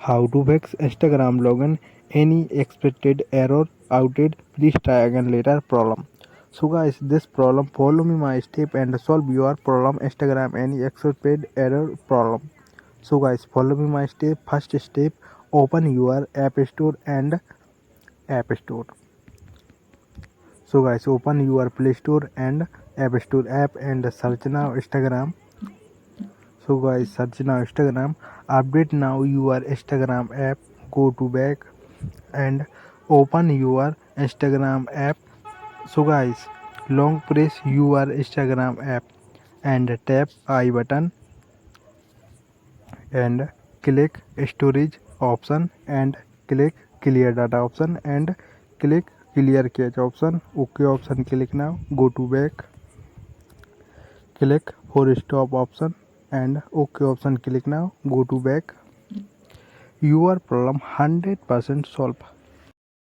How to fix Instagram login? Any expected error outage? Please try again later problem. So guys, this problem, follow me my step and solve your problem. Instagram any expected error problem. So guys, follow me my step. First step, open your app store and app store. So guys, open your play store and app store app and search now Instagram. So guys, search now Instagram. Update now your Instagram app. Go to back and open your Instagram app. So guys, long press your Instagram app and tap I button and click storage option and click clear data option and click clear cache option. OK option click now. Go to back. Click for stop option and OK option click now. Go to back. Your problem 100% solved.